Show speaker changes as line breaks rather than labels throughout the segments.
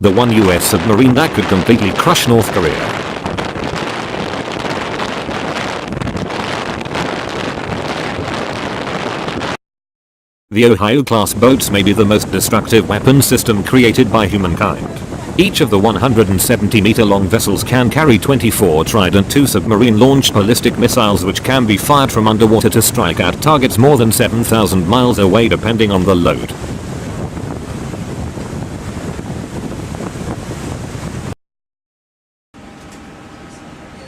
The one US submarine that could completely crush North Korea. The Ohio-class boats may be the most destructive weapon system created by humankind. Each of the 170-meter-long vessels can carry 24 Trident II submarine-launched ballistic missiles which can be fired from underwater to strike at targets more than 7,000 miles away depending on the load.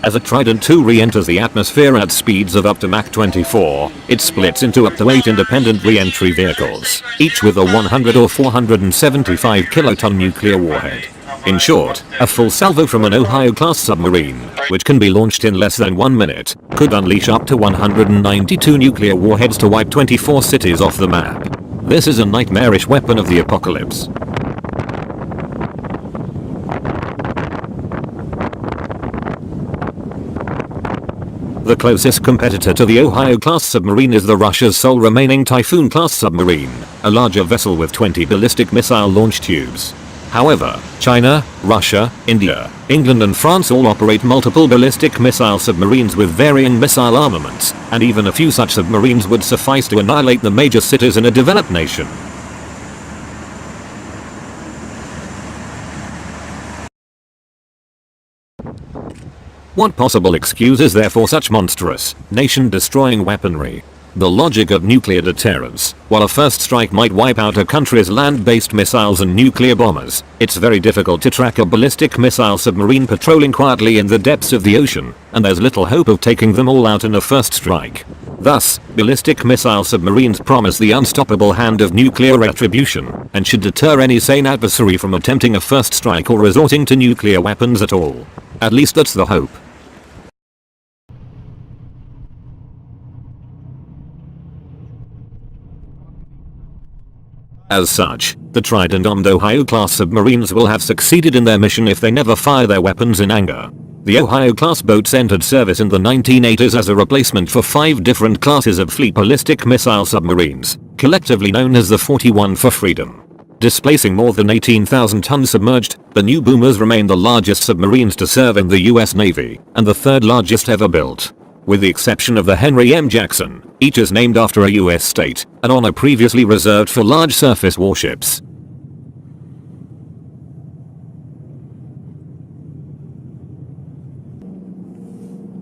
As a Trident II re-enters the atmosphere at speeds of up to Mach 24, it splits into up to 8 independent re-entry vehicles, each with a 100 or 475 kiloton nuclear warhead. In short, a full salvo from an Ohio-class submarine, which can be launched in less than 1 minute, could unleash up to 192 nuclear warheads to wipe 24 cities off the map. This is a nightmarish weapon of the apocalypse. The closest competitor to the Ohio-class submarine is the Russia's sole remaining Typhoon-class submarine, a larger vessel with 20 ballistic missile launch tubes. However, China, Russia, India, England and France all operate multiple ballistic missile submarines with varying missile armaments, and even a few such submarines would suffice to annihilate the major cities in a developed nation. What possible excuse is there for such monstrous, nation-destroying weaponry? The logic of nuclear deterrence. While a first strike might wipe out a country's land-based missiles and nuclear bombers, it's very difficult to track a ballistic missile submarine patrolling quietly in the depths of the ocean, and there's little hope of taking them all out in a first strike. Thus, ballistic missile submarines promise the unstoppable hand of nuclear retribution, and should deter any sane adversary from attempting a first strike or resorting to nuclear weapons at all. At least that's the hope. As such, the Trident-armed Ohio-class submarines will have succeeded in their mission if they never fire their weapons in anger. The Ohio-class boats entered service in the 1980s as a replacement for 5 different classes of fleet ballistic missile submarines, collectively known as the 41 for Freedom. Displacing more than 18,000 tons submerged, the new boomers remain the largest submarines to serve in the US Navy, and the 3rd largest ever built. With the exception of the Henry M. Jackson, each is named after a US state, an honor previously reserved for large surface warships.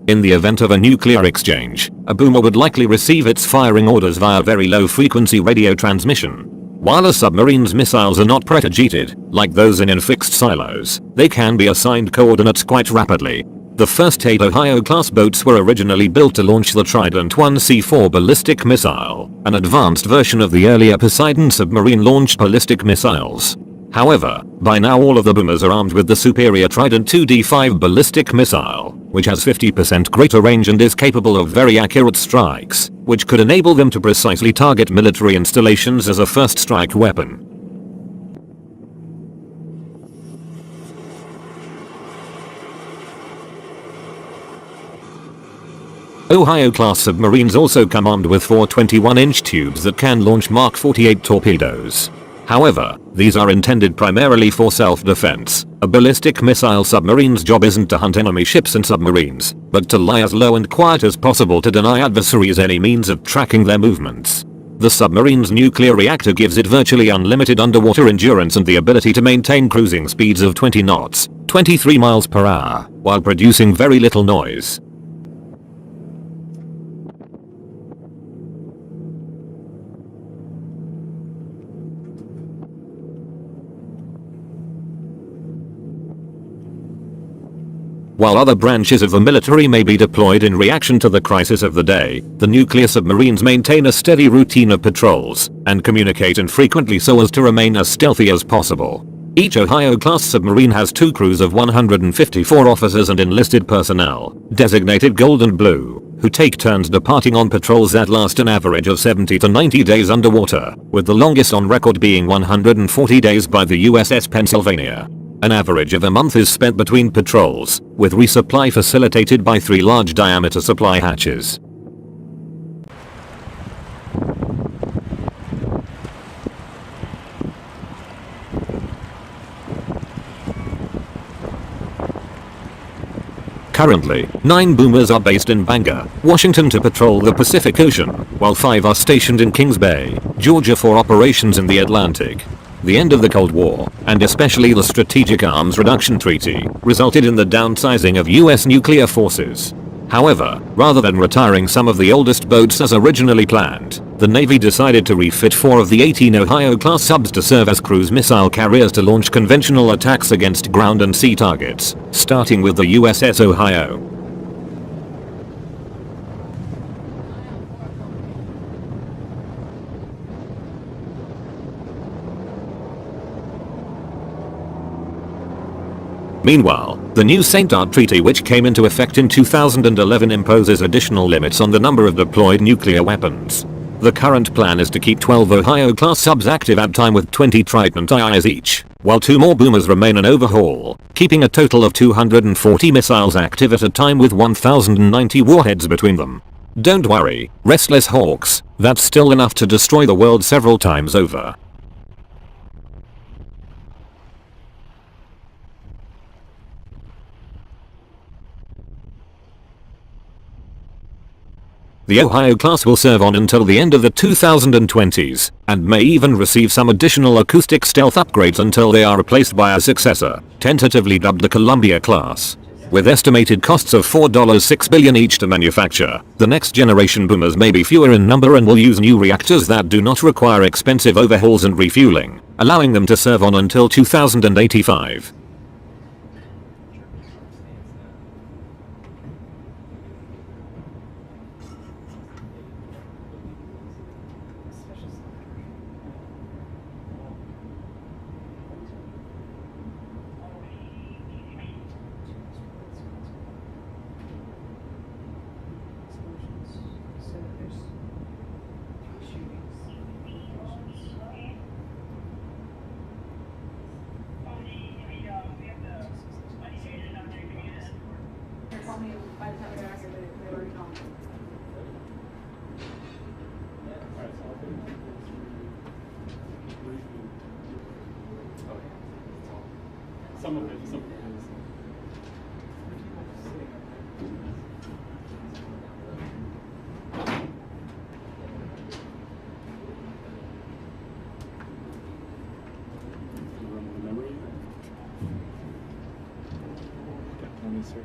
In the event of a nuclear exchange, a boomer would likely receive its firing orders via very low frequency radio transmission. While a submarine's missiles are not pretargeted, like those in fixed silos, they can be assigned coordinates quite rapidly. The first 8 Ohio-class boats were originally built to launch the Trident I C4 ballistic missile, an advanced version of the earlier Poseidon submarine-launched ballistic missiles. However, by now all of the boomers are armed with the superior Trident II D5 ballistic missile, which has 50% greater range and is capable of very accurate strikes, which could enable them to precisely target military installations as a first strike weapon. Ohio-class submarines also come armed with 4 21-inch tubes that can launch Mark 48 torpedoes. However, these are intended primarily for self-defense. A ballistic missile submarine's job isn't to hunt enemy ships and submarines, but to lie as low and quiet as possible to deny adversaries any means of tracking their movements. The submarine's nuclear reactor gives it virtually unlimited underwater endurance and the ability to maintain cruising speeds of 20 knots, 23 miles per hour, while producing very little noise. While other branches of the military may be deployed in reaction to the crisis of the day, the nuclear submarines maintain a steady routine of patrols and communicate infrequently so as to remain as stealthy as possible. Each Ohio-class submarine has 2 crews of 154 officers and enlisted personnel, designated Gold and Blue, who take turns departing on patrols that last an average of 70 to 90 days underwater, with the longest on record being 140 days by the USS Pennsylvania. An average of a month is spent between patrols, with resupply facilitated by 3 large diameter supply hatches. Currently, 9 boomers are based in Bangor, Washington to patrol the Pacific Ocean, while 5 are stationed in Kings Bay, Georgia for operations in the Atlantic. The end of the Cold War, and especially the Strategic Arms Reduction Treaty, resulted in the downsizing of US nuclear forces. However, rather than retiring some of the oldest boats as originally planned, the Navy decided to refit 4 of the 18 Ohio-class subs to serve as cruise missile carriers to launch conventional attacks against ground and sea targets, starting with the USS Ohio. Meanwhile, the new SAINT Treaty, which came into effect in 2011, imposes additional limits on the number of deployed nuclear weapons. The current plan is to keep 12 Ohio-class subs active at time with 20 Trident IIs each, while 2 more boomers remain in overhaul, keeping a total of 240 missiles active at a time with 1,090 warheads between them. Don't worry, restless hawks, that's still enough to destroy the world several times over. The Ohio class will serve on until the end of the 2020s, and may even receive some additional acoustic stealth upgrades until they are replaced by a successor, tentatively dubbed the Columbia class. With estimated costs of $4.6 billion each to manufacture, the next generation boomers may be fewer in number and will use new reactors that do not require expensive overhauls and refueling, allowing them to serve on until 2085.
Some of it. Memory? Let me see.